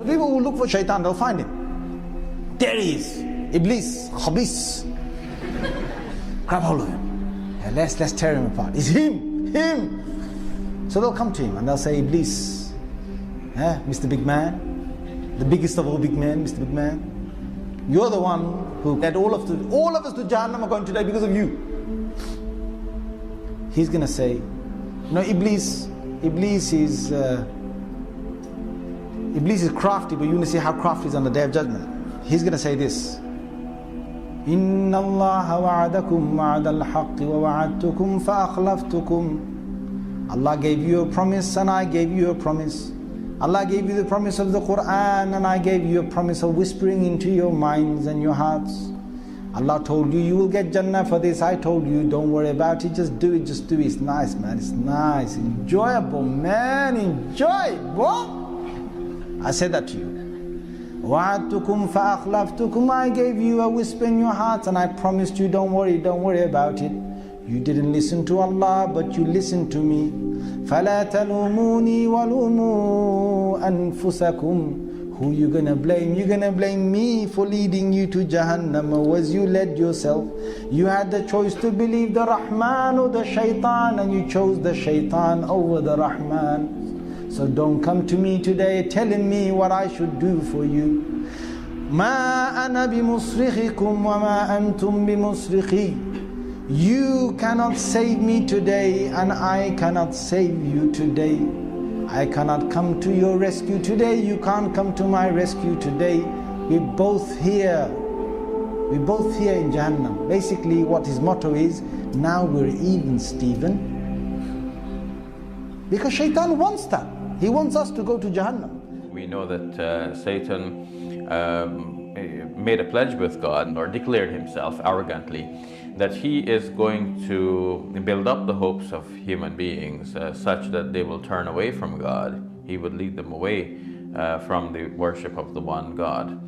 People who look for shaitan, they'll find him. There he is. Iblis, Khabis. Grab hold of him. Yeah, let's tear him apart. It's him. So they'll come to him and they'll say, Iblis, Mr. Big Man, the biggest of all big men, Mr. Big Man. You're the one who led all of us to Jahannam are going today because of you. He's going to say, Iblis is crafty, but you're going to see how crafty is on the Day of Judgment. He's going to say this. إِنَّ اللَّهَ وَعَدَكُمْ وَعَدَ الْحَقِّ وَوَعَدْتُكُمْ فَأَخْلَفْتُكُمْ. Allah gave you a promise and I gave you a promise. Allah gave you the promise of the Quran and I gave you a promise of whispering into your minds and your hearts. Allah told you, you will get Jannah for this. I told you, don't worry about it, just do it. It's nice, man, it's nice, enjoyable, man, enjoy, bro. I said that to you. وَعَدْتُكُمْ فَأَخْلَفْتُكُمْ. I gave you a whisper in your hearts and I promised you, don't worry about it. You didn't listen to Allah, but you listened to me. فَلَا تَلُومُونِي وَلُومُوا أَنفُسَكُمْ. Who you gonna blame? You're gonna blame me for leading you to Jahannam, or was you led yourself? You had the choice to believe the Rahman or the Shaitan, and you chose the Shaitan over the Rahman. So don't come to me today telling me what I should do for you. مَا أَنَا بِمُصْرِخِكُمْ وَمَا أَنْتُمْ بِمُصْرِخِي. You cannot save me today and I cannot save you today. I cannot come to your rescue today. You can't come to my rescue today. We're both here. We're both here in Jahannam. Basically what his motto is, now we're even, Stephen. Because Shaitan wants that. He wants us to go to Jahannam. We know that Satan made a pledge with God, or declared himself arrogantly, that he is going to build up the hopes of human beings such that they will turn away from God. He would lead them away from the worship of the one God.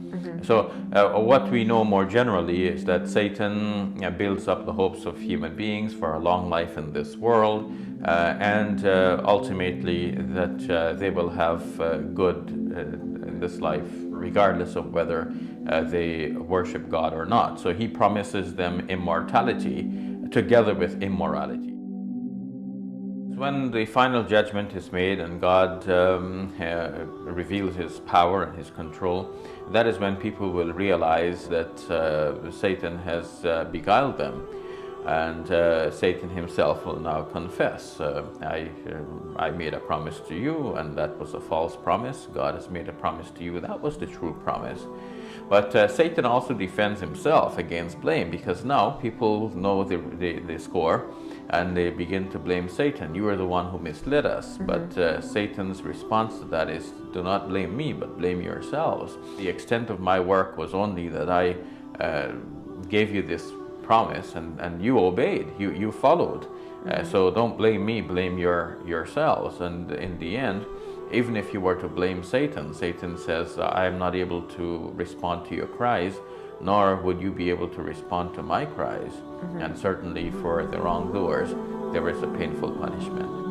So what we know more generally is that Satan builds up the hopes of human beings for a long life in this world, and ultimately that they will have good in this life, regardless of whether they worship God or not. So he promises them immortality together with immorality. When the final judgment is made and God reveals his power and his control, that is when people will realize that Satan has beguiled them, and Satan himself will now confess, I made a promise to you and that was a false promise. God has made a promise to you, that was the true promise. But Satan also defends himself against blame, because now people know the score and they begin to blame Satan. You are the one who misled us. But Satan's response to that is, do not blame me, but blame yourselves. The extent of my work was only that I gave you this promise and you obeyed, you followed. So don't blame me, blame yourselves. And in the end, even if you were to blame Satan, Satan says, I am not able to respond to your cries, nor would you be able to respond to my cries. And certainly for the wrongdoers, there is a painful punishment.